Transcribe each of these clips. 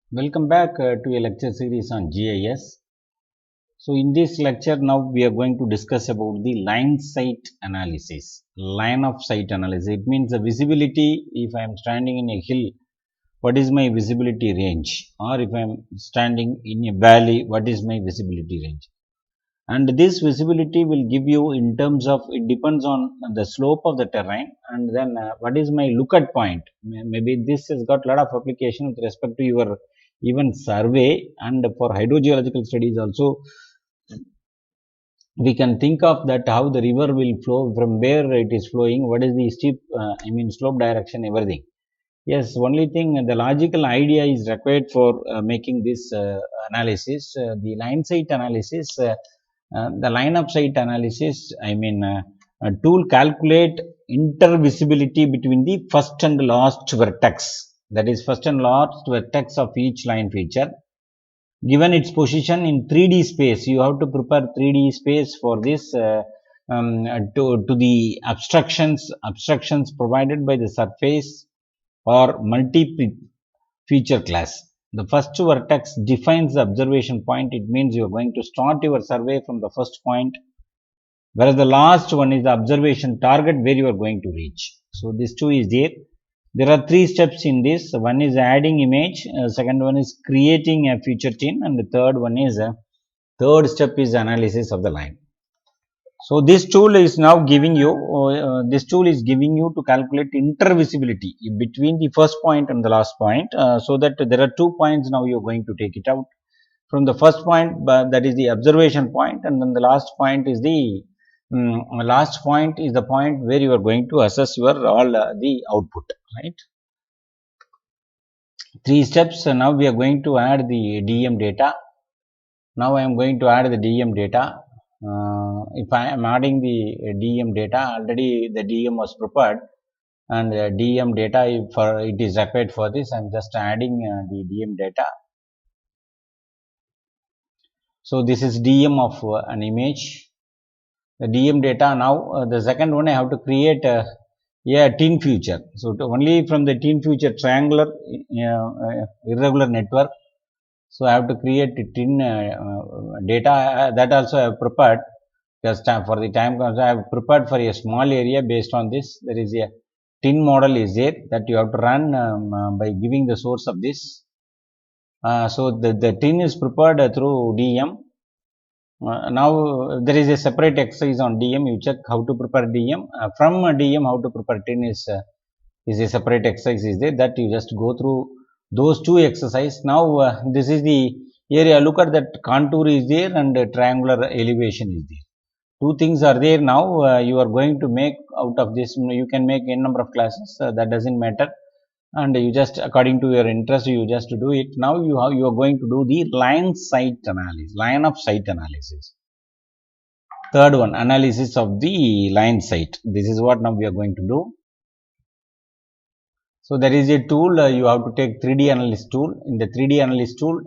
Welcome back to a lecture series on GIS. So in this lecture now we are going to discuss about the line sight analysis. Line of sight analysis. It means the visibility if I am standing in a hill, what is my visibility range? Or if I am standing in a valley, what is my visibility range? And this visibility will give you in terms of it depends on the slope of the terrain, and then what is my lookout point. Maybe this has got a lot of application with respect to your even survey, and for hydrogeological studies also we can think of that how the river will flow, from where it is flowing, what is the steep slope direction, everything. Yes, only thing the logical idea is required for making this analysis. The line sight analysis, the line of sight analysis, a tool calculate intervisibility between the first and last vertex. That is first and last vertex of each line feature. Given its position in 3D space, you have to prepare 3D space for this to the abstractions provided by the surface or multi-feature class. The first vertex defines the observation point. It means you are going to start your survey from the first point, whereas the last one is the observation target where you are going to reach. So this two is there. There are three steps in this. One is adding image, second one is creating a feature tin, and the third one is third step is analysis of the line. So this tool is now giving you to calculate intervisibility between the first point and the last point, so that there are 2 points. Now you are going to take it out from the first point, but that is the observation point, and then the last point is the point where you are going to assess your all the output, right? Three steps. Now we are going to add the DM data. Now I am going to add the DM data. If I am adding the DM data, already the DM was prepared, and the DM data for it is required for this. I am just adding the DM data. So this is DM of an image. The DM data. Now the second one I have to create a tin feature. So only from the tin feature triangular irregular network. So I have to create tin data, that also I have prepared. Just for the time comes, I have prepared for a small area based on this. There is a tin model is there that you have to run by giving the source of this. So the tin is prepared through DM. Now there is a separate exercise on DM. You check how to prepare DM. From DM how to prepare tin is a separate exercise is there, that you just go through those two exercise. Now this is the area. Look at that, contour is there and triangular elevation is there. Two things are there. Now you are going to make out of this, you can make n number of classes, that doesn't matter, and you just according to your interest you just do it. Now you are going to do the line of sight analysis. Third one, analysis of the line sight. This is what now we are going to do. So there is a tool, you have to take 3D analyst tool. In the 3D analyst tool,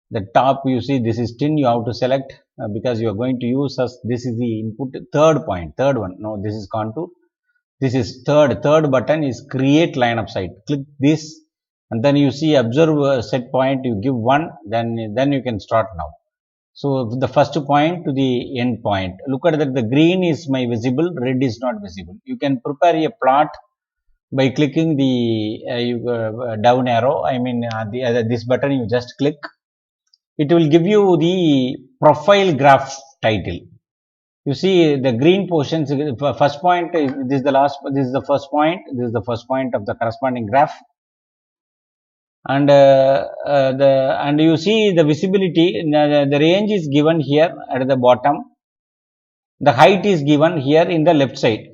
the top you see this is tin, you have to select because you are going to use as this is the input. Third one, no, this is contour. This is third button is create line of sight. Click this, and then you see observe set point, you give one, then you can start now. So the first point to the end point, look at that, the green is my visible, red is not visible. You can prepare a plot by clicking the down arrow. This button you just click, it will give you the profile graph title. You see the green portions, first point is this is the last, this is the first point, this is the first point of the corresponding graph, and you see the visibility, the range is given here at the bottom, the height is given here in the left side.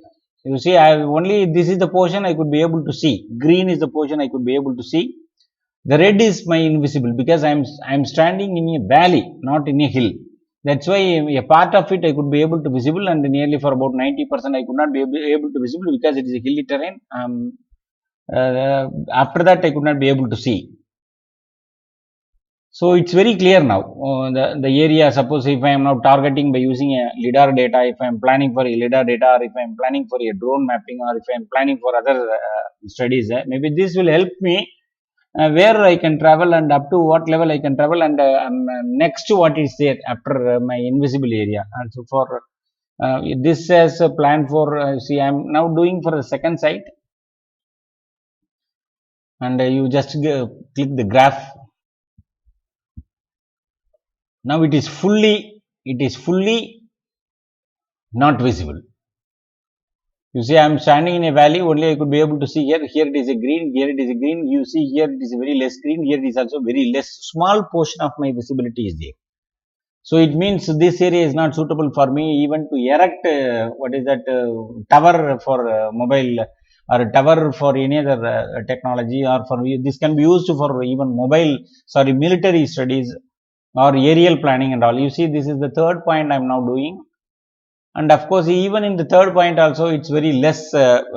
You see, I only this is the portion I could be able to see. Green is the portion I could be able to see. The red is my invisible because I'm standing in a valley, not in a hill. That's why a part of it I could be able to visible, and nearly for about 90% I could not be able to visible because it is a hilly terrain. After that I could not be able to see. So it's very clear now. The area, suppose if I am now targeting by using a LiDAR data, if I am planning for a LiDAR data, or if I am planning for a drone mapping, or if I am planning for other studies, maybe this will help me where I can travel and up to what level I can travel, and next what is there after my invisible area. And so for this as a plan for, see, I'm now doing for the second site, and you just click the graph. Now it is fully not visible. You see, I'm standing in a valley, only I could be able to see here. Here it is a green, here it is a green. You see, here it is a very less green, here it is also very less. Small portion of my visibility is there. So it means this area is not suitable for me even to erect what is that tower for mobile, or a tower for any other technology, or for this can be used for even mobile, sorry, military studies or aerial planning and all. You see, this is the third point I'm now doing. And of course, even in the third point also, it's very less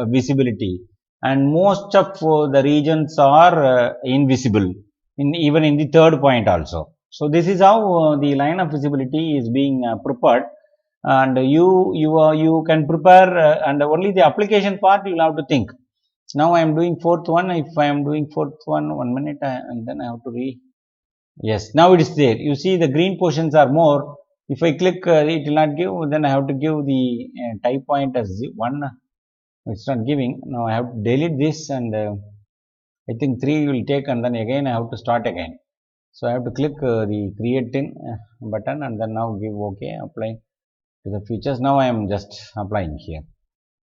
visibility, and most of the regions are invisible in even in the third point also. So this is how the line of visibility is being prepared. And you can prepare, and only the application part you'll have to think. Now I am doing fourth one. If I am doing fourth one minute, and then I have to re Yes, now it is there. You see the green portions are more. If I click, it will not give. Then I have to give the type point as 1. It's not giving. Now I have to delete this, and I think 3 will take, and then again I have to start again. So I have to click the creating button, and then now give OK, apply to the features. Now I am just applying here.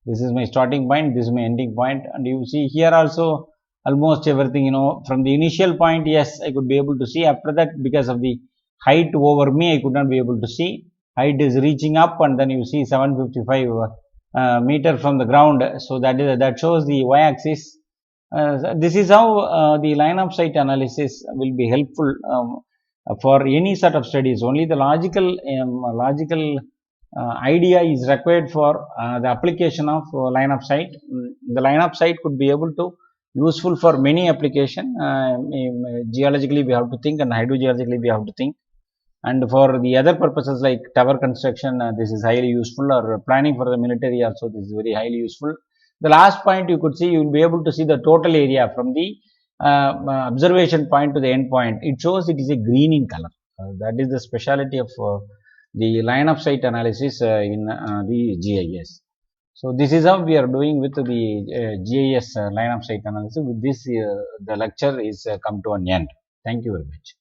This is my starting point, this is my ending point, and you see here also almost everything, from the initial point, yes, I could be able to see. After that, because of the height over me, I could not be able to see. Height is reaching up, and then you see 755 meter from the ground. So that shows the y-axis. This is how the line of sight analysis will be helpful for any sort of studies. Only the logical idea is required for the application of line of sight. The line of sight could be able to useful for many application. Geologically we have to think, and hydrogeologically we have to think, and for the other purposes like tower construction, this is highly useful, or planning for the military also, this is very highly useful. The last point you could see, you will be able to see the total area from the observation point to the end point. It shows it is a green in color. That is the speciality of the line of sight analysis in the GIS. So this is how we are doing with the GIS line of sight analysis. With this, the lecture is come to an end. Thank you very much.